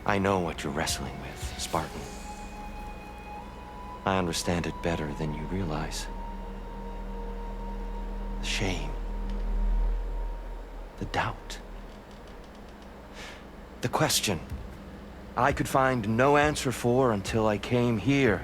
I know what you're wrestling with, Spartan. I understand it better than you realize. The shame. The doubt. The question I could find no answer for until I came here.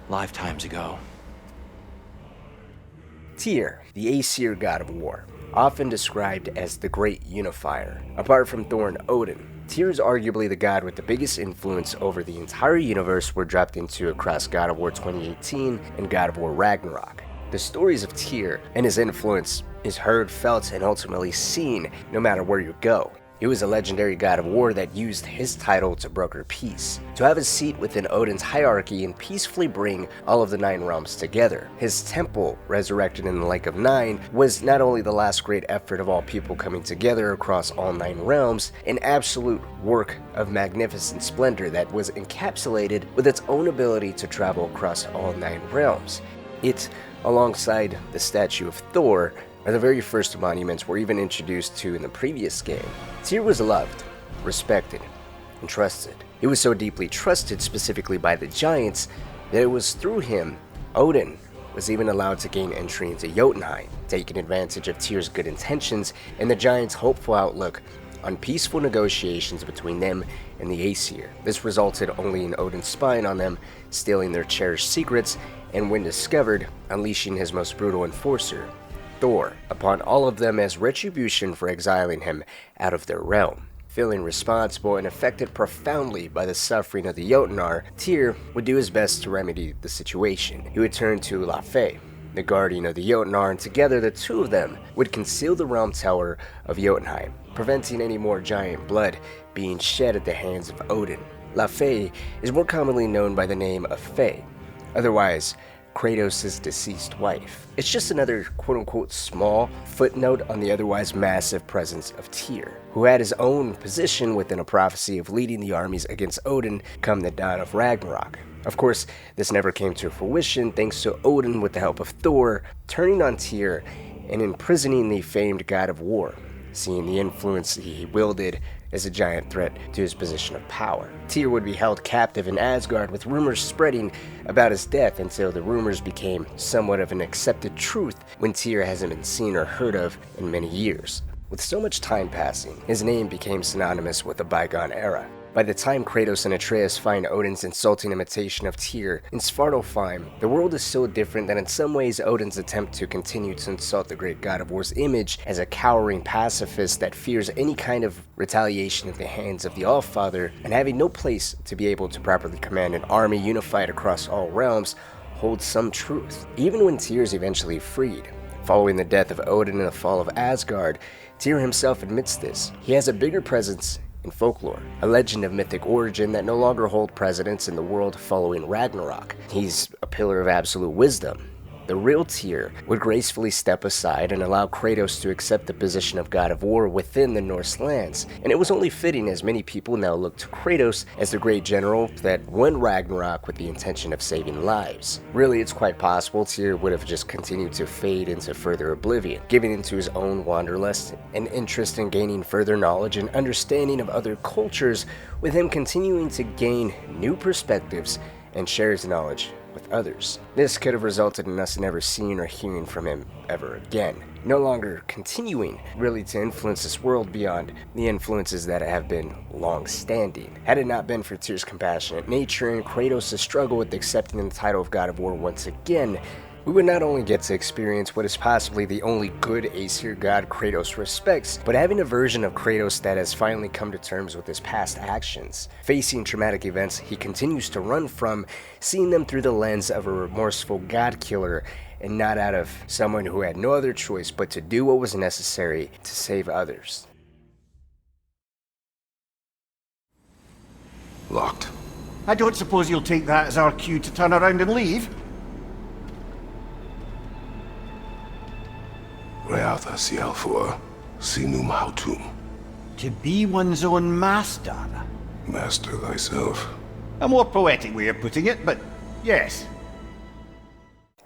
Lifetimes ago. Tyr, the Aesir god of war, often described as the great unifier. Apart from Thor and Odin, Tyr is arguably the god with the biggest influence over the entire universe we're dropped into across God of War 2018 and God of War Ragnarok. The stories of Tyr and his influence is heard, felt, and ultimately seen no matter where you go. He was a legendary god of war that used his title to broker peace, to have a seat within Odin's hierarchy and peacefully bring all of the 9 realms together. His temple, resurrected in the Lake of Nine, was not only the last great effort of all people coming together across all 9 realms, an absolute work of magnificent splendor that was encapsulated with its own ability to travel across all 9 realms. It, alongside the statue of Thor, are the very first monuments we're even introduced to in the previous game. Tyr was loved, respected, and trusted. He was so deeply trusted specifically by the giants that it was through him Odin was even allowed to gain entry into Jotunheim, taking advantage of Tyr's good intentions and the giants' hopeful outlook on peaceful negotiations between them and the Aesir. This resulted only in Odin spying on them, stealing their cherished secrets, and when discovered, unleashing his most brutal enforcer, Thor, upon all of them as retribution for exiling him out of their realm. Feeling responsible and affected profoundly by the suffering of the Jotnar, Tyr would do his best to remedy the situation. He would turn to Laufey, the guardian of the Jotnar, and together the two of them would conceal the realm tower of Jotunheim, preventing any more giant blood being shed at the hands of Odin. Laufey is more commonly known by the name of Faye, otherwise Kratos' deceased wife. It's just another quote-unquote small footnote on the otherwise massive presence of Tyr, who had his own position within a prophecy of leading the armies against Odin come the dawn of Ragnarok. Of course, this never came to fruition thanks to Odin, with the help of Thor, turning on Tyr and imprisoning the famed god of war, seeing the influence he wielded as a giant threat to his position of power. Tyr would be held captive in Asgard, with rumors spreading about his death until the rumors became somewhat of an accepted truth when Tyr hasn't been seen or heard of in many years. With so much time passing, his name became synonymous with a bygone era. By the time Kratos and Atreus find Odin's insulting imitation of Tyr in Svartalfheim, the world is so different that in some ways Odin's attempt to continue to insult the great god of war's image as a cowering pacifist that fears any kind of retaliation at the hands of the Allfather, and having no place to be able to properly command an army unified across all realms, holds some truth. Even when Tyr is eventually freed, following the death of Odin and the fall of Asgard, Tyr himself admits this. He has a bigger presence in folklore, a legend of mythic origin that no longer holds precedence in the world following Ragnarok. He's a pillar of absolute wisdom. The real Tyr would gracefully step aside and allow Kratos to accept the position of god of war within the Norse lands, and it was only fitting as many people now look to Kratos as the great general that won Ragnarok with the intention of saving lives. Really, it's quite possible Tyr would have just continued to fade into further oblivion, giving into his own wanderlust and interest in gaining further knowledge and understanding of other cultures, with him continuing to gain new perspectives and share his knowledge with others. This could have resulted in us never seeing or hearing from him ever again, no longer continuing really to influence this world beyond the influences that have been long-standing. Had it not been for Tyr's compassionate nature and Kratos' struggle with accepting the title of God of War once again, we would not only get to experience what is possibly the only good Aesir god Kratos respects, but having a version of Kratos that has finally come to terms with his past actions. Facing traumatic events he continues to run from, seeing them through the lens of a remorseful god killer and not out of someone who had no other choice but to do what was necessary to save others. Locked. I don't suppose you'll take that as our cue to turn around and leave? Reatha Sialfor, Sinum Hautum. To be one's own master. Master thyself. A more poetic way of putting it, but yes.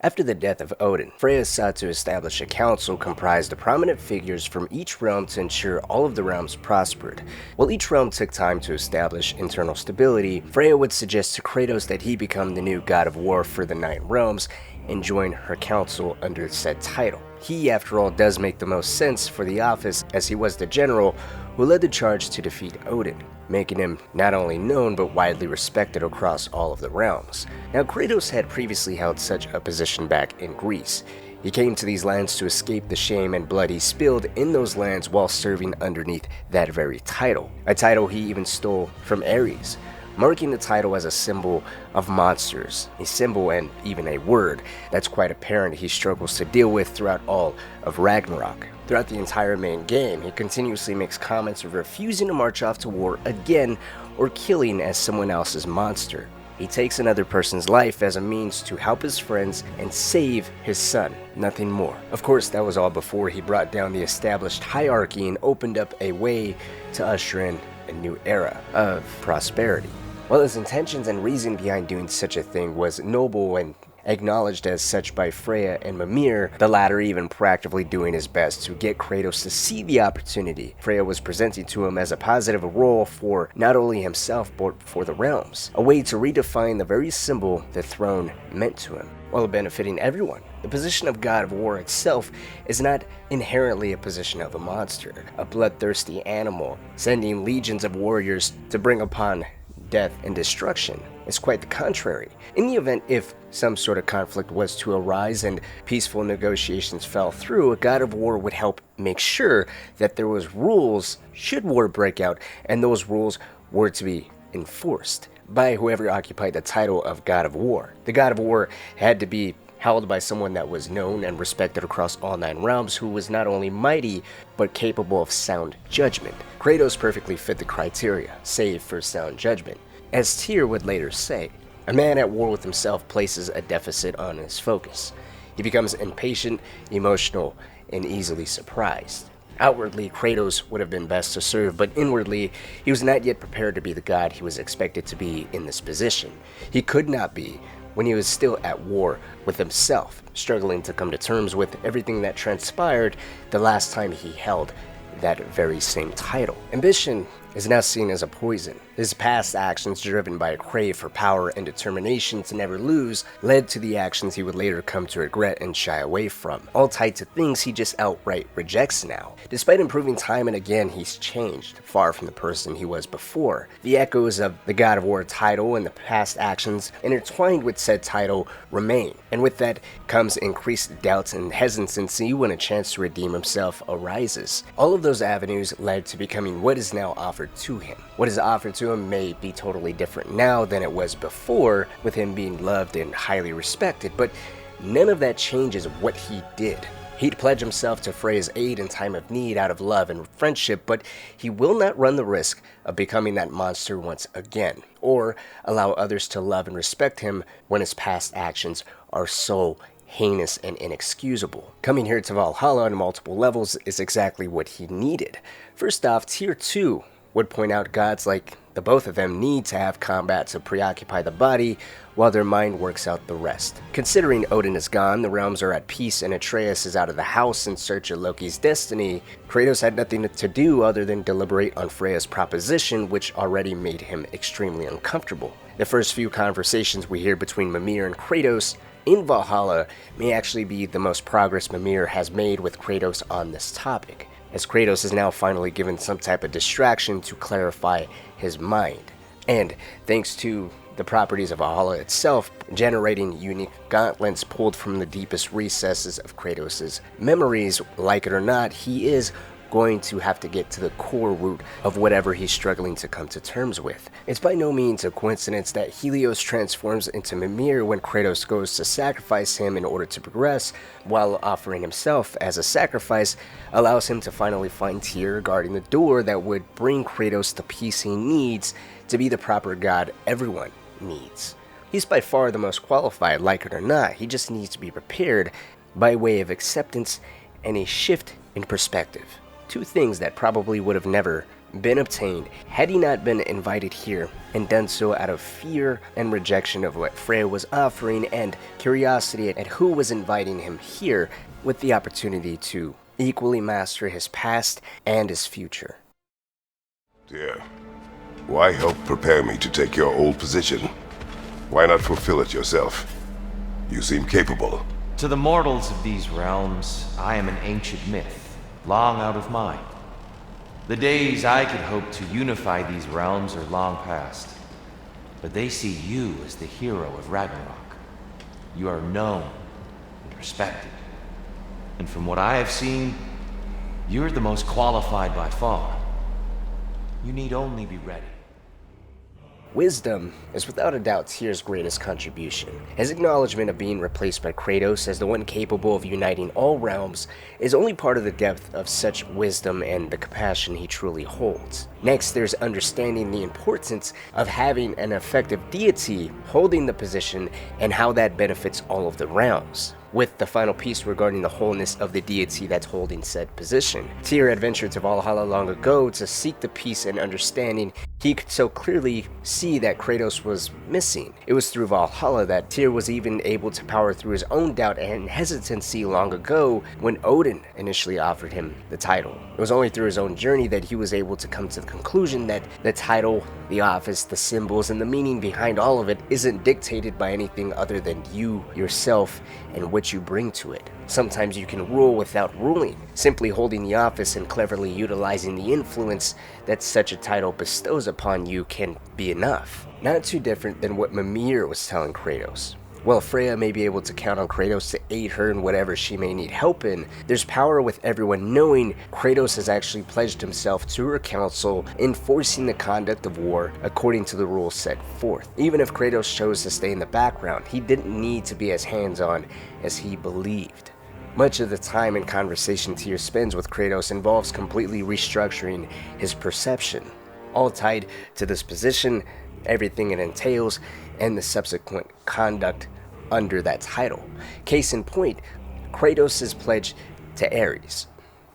After the death of Odin, Freya sought to establish a council comprised of prominent figures from each realm to ensure all of the realms prospered. While each realm took time to establish internal stability, Freya would suggest to Kratos that he become the new god of war for the 9 realms and join her council under said title. He, after all, does make the most sense for the office, as he was the general who led the charge to defeat Odin, making him not only known but widely respected across all of the realms. Now, Kratos had previously held such a position back in Greece. He came to these lands to escape the shame and blood he spilled in those lands while serving underneath that very title, a title he even stole from Ares, marking the title as a symbol of monsters, a symbol and even a word that's quite apparent he struggles to deal with throughout all of Ragnarok. Throughout the entire main game, he continuously makes comments of refusing to march off to war again or killing as someone else's monster. He takes another person's life as a means to help his friends and save his son, nothing more. Of course, that was all before he brought down the established hierarchy and opened up a way to usher in a new era of prosperity. While his intentions and reason behind doing such a thing was noble and acknowledged as such by Freya and Mimir, the latter even proactively doing his best to get Kratos to see the opportunity Freya was presenting to him as a positive role for not only himself but for the realms, a way to redefine the very symbol the throne meant to him, while benefiting everyone. The position of God of War itself is not inherently a position of a monster, a bloodthirsty animal, sending legions of warriors to bring upon death and destruction. It's quite the contrary. In the event if some sort of conflict was to arise and peaceful negotiations fell through, a god of war would help make sure that there was rules should war break out, and those rules were to be enforced by whoever occupied the title of God of War. The God of War had to be held by someone that was known and respected across all 9 realms, who was not only mighty, but capable of sound judgment. Kratos perfectly fit the criteria, save for sound judgment. As Tyr would later say, a man at war with himself places a deficit on his focus. He becomes impatient, emotional, and easily surprised. Outwardly, Kratos would have been best to serve, but inwardly, he was not yet prepared to be the god he was expected to be in this position. He could not be when he was still at war with himself, struggling to come to terms with everything that transpired the last time he held that very same title. Ambition is now seen as a poison. His past actions, driven by a crave for power and determination to never lose, led to the actions he would later come to regret and shy away from, all tied to things he just outright rejects now. Despite improving time and again, he's changed, far from the person he was before. The echoes of the God of War title and the past actions intertwined with said title remain, and with that comes increased doubts and hesitancy when a chance to redeem himself arises. All of those avenues led to becoming what is now offered to him. What is offered to him may be totally different now than it was before, with him being loved and highly respected, but none of that changes what he did. He'd pledge himself to Freya's aid in time of need out of love and friendship, but he will not run the risk of becoming that monster once again, or allow others to love and respect him when his past actions are so heinous and inexcusable. Coming here to Valhalla on multiple levels is exactly what he needed. First off, Tier 2 would point out gods like the both of them need to have combat to preoccupy the body while their mind works out the rest. Considering Odin is gone, the realms are at peace, and Atreus is out of the house in search of Loki's destiny, Kratos had nothing to do other than deliberate on Freya's proposition, which already made him extremely uncomfortable. The first few conversations we hear between Mimir and Kratos in Valhalla may actually be the most progress Mimir has made with Kratos on this topic, as Kratos is now finally given some type of distraction to clarify his mind. And thanks to the properties of Valhalla itself, generating unique gauntlets pulled from the deepest recesses of Kratos' memories, like it or not, he is going to have to get to the core root of whatever he's struggling to come to terms with. It's by no means a coincidence that Helios transforms into Mimir when Kratos goes to sacrifice him in order to progress, while offering himself as a sacrifice allows him to finally find Tyr guarding the door that would bring Kratos the peace he needs to be the proper god everyone needs. He's by far the most qualified, like it or not. He just needs to be prepared by way of acceptance and a shift in perspective. Two things that probably would have never been obtained had he not been invited here and done so out of fear and rejection of what Freya was offering and curiosity at who was inviting him here with the opportunity to equally master his past and his future. Dear, why help prepare me to take your old position? Why not fulfill it yourself? You seem capable. To the mortals of these realms, I am an ancient myth, long out of mind. The days I could hope to unify these realms are long past. But they see you as the hero of Ragnarok. You are known and respected. And from what I have seen, you're the most qualified by far. You need only be ready. Wisdom is without a doubt Tyr's greatest contribution. His acknowledgement of being replaced by Kratos as the one capable of uniting all realms is only part of the depth of such wisdom and the compassion he truly holds. Next, there's understanding the importance of having an effective deity holding the position and how that benefits all of the realms, with the final piece regarding the wholeness of the deity that's holding said position. Tyr adventured to Valhalla long ago to seek the peace and understanding he could so clearly see that Kratos was missing. It was through Valhalla that Tyr was even able to power through his own doubt and hesitancy long ago when Odin initially offered him the title. It was only through his own journey that he was able to come to the conclusion that the title, the office, the symbols, and the meaning behind all of it isn't dictated by anything other than you, yourself, and what you bring to it. Sometimes you can rule without ruling. Simply holding the office and cleverly utilizing the influence that such a title bestows upon you can be enough. Not too different than what Mimir was telling Kratos. While Freya may be able to count on Kratos to aid her in whatever she may need help in, there's power with everyone knowing Kratos has actually pledged himself to her council, enforcing the conduct of war according to the rules set forth. Even if Kratos chose to stay in the background, he didn't need to be as hands-on as he believed. Much of the time and conversation Tyr spends with Kratos involves completely restructuring his perception, all tied to this position, everything it entails, and the subsequent conduct under that title. Case in point, Kratos' pledge to Ares.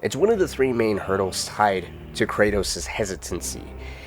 It's one of the three main hurdles tied to Kratos' hesitancy.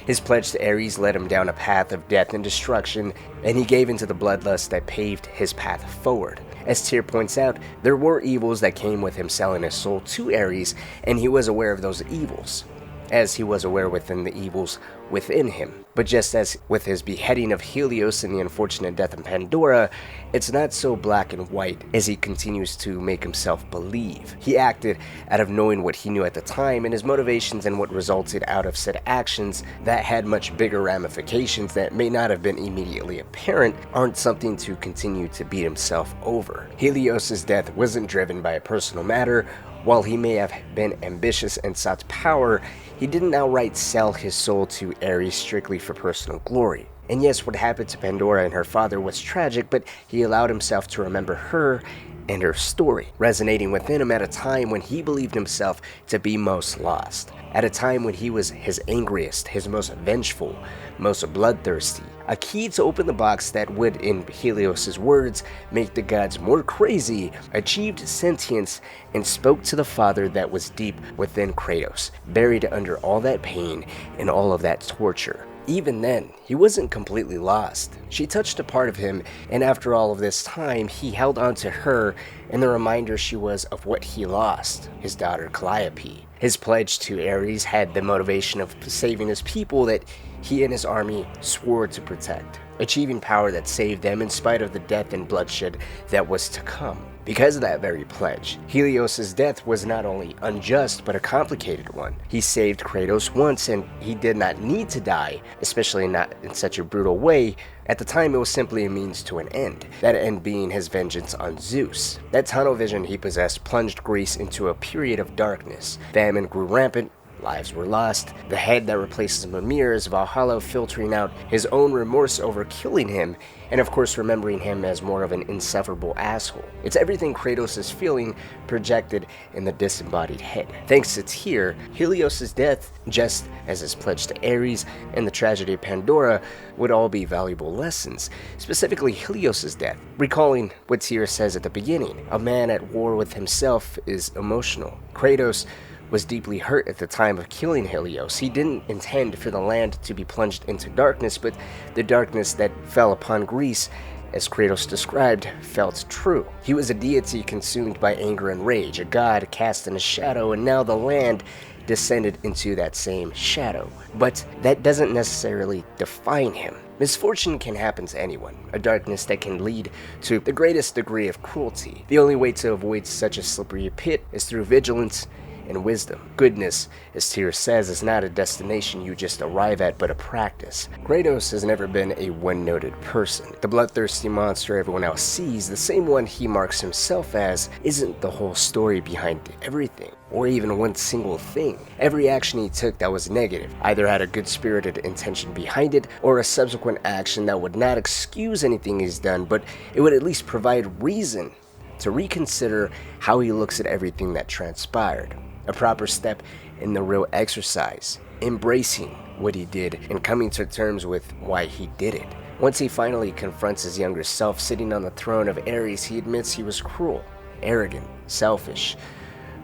His pledge to Ares led him down a path of death and destruction, and he gave into the bloodlust that paved his path forward. As Tyr points out, there were evils that came with him selling his soul to Ares, and he was aware of those evils, as he was aware within the evils within him. But just as with his beheading of Helios and the unfortunate death of Pandora, it's not so black and white as he continues to make himself believe. He acted out of knowing what he knew at the time, and his motivations and what resulted out of said actions that had much bigger ramifications that may not have been immediately apparent aren't something to continue to beat himself over. Helios' death wasn't driven by a personal matter. While he may have been ambitious and sought power, he didn't outright sell his soul to Ares strictly for personal glory. And yes, what happened to Pandora and her father was tragic, but he allowed himself to remember her and her story, resonating within him at a time when he believed himself to be most lost, at a time when he was his angriest, his most vengeful, most bloodthirsty. A key to open the box that would, in Helios' words, make the gods more crazy, achieved sentience and spoke to the father that was deep within Kratos, buried under all that pain and all of that torture. Even then, he wasn't completely lost. She touched a part of him, and after all of this time, he held on to her and the reminder she was of what he lost, his daughter Calliope. His pledge to Ares had the motivation of saving his people that he and his army swore to protect, achieving power that saved them in spite of the death and bloodshed that was to come. Because of that very pledge, Helios' death was not only unjust but a complicated one. He saved Kratos once and he did not need to die, especially not in such a brutal way. At the time, it was simply a means to an end, that end being his vengeance on Zeus. That tunnel vision he possessed plunged Greece into a period of darkness. Famine grew rampant, lives were lost. The head that replaces Mimir is Valhalla, filtering out his own remorse over killing him, and of course remembering him as more of an insufferable asshole. It's everything Kratos is feeling projected in the disembodied head. Thanks to Tyr, Helios' death, just as his pledge to Ares and the tragedy of Pandora, would all be valuable lessons, specifically Helios' death. Recalling what Tyr says at the beginning, a man at war with himself is emotional. Kratos, was deeply hurt at the time of killing Helios. He didn't intend for the land to be plunged into darkness, but the darkness that fell upon Greece, as Kratos described, felt true. He was a deity consumed by anger and rage, a god cast in a shadow, and now the land descended into that same shadow. But that doesn't necessarily define him. Misfortune can happen to anyone, a darkness that can lead to the greatest degree of cruelty. The only way to avoid such a slippery pit is through vigilance and wisdom. Goodness, as Tyr says, is not a destination you just arrive at, but a practice. Kratos has never been a one-noted person. The bloodthirsty monster everyone else sees, the same one he marks himself as, isn't the whole story behind everything, or even one single thing. Every action he took that was negative either had a good-spirited intention behind it, or a subsequent action that would not excuse anything he's done, but it would at least provide reason to reconsider how he looks at everything that transpired. A proper step in the real exercise, embracing what he did and coming to terms with why he did it. Once he finally confronts his younger self sitting on the throne of Ares, he admits he was cruel, arrogant, selfish,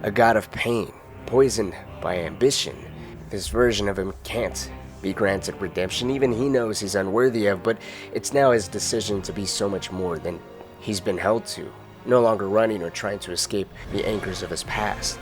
a god of pain, poisoned by ambition. This version of him can't be granted redemption, even he knows he's unworthy of, but it's now his decision to be so much more than he's been held to, no longer running or trying to escape the anchors of his past.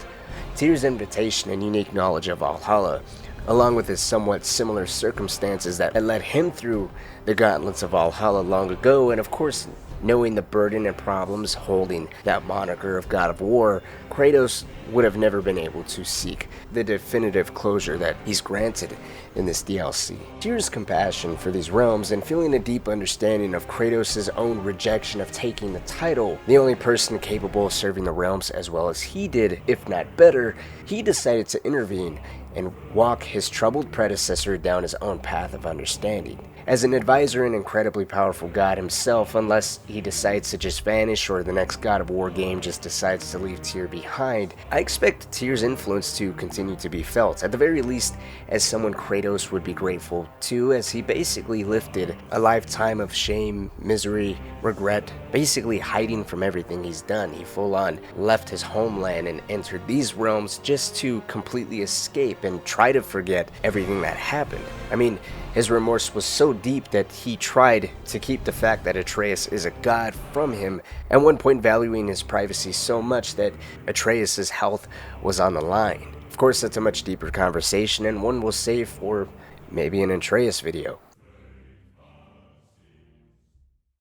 Tyr's invitation and unique knowledge of Valhalla, along with his somewhat similar circumstances that led him through the gauntlets of Valhalla long ago, and of course, knowing the burden and problems holding that moniker of God of War, Kratos would have never been able to seek the definitive closure that he's granted in this DLC. Tyr's compassion for these realms and feeling a deep understanding of Kratos' own rejection of taking the title, the only person capable of serving the realms as well as he did, if not better, he decided to intervene and walk his troubled predecessor down his own path of understanding. As an advisor and incredibly powerful god himself, unless he decides to just vanish or the next God of War game just decides to leave Tyr behind, I expect Tyr's influence to continue to be felt, at the very least as someone Kratos would be grateful to, as he basically lifted a lifetime of shame, misery, regret, basically hiding from everything he's done. He full on left his homeland and entered these realms just to completely escape and try to forget everything that happened. I mean, his remorse was so deep that he tried to keep the fact that Atreus is a god from him, at one point valuing his privacy so much that Atreus' health was on the line. Of course, that's a much deeper conversation and one we'll save for maybe an Atreus video.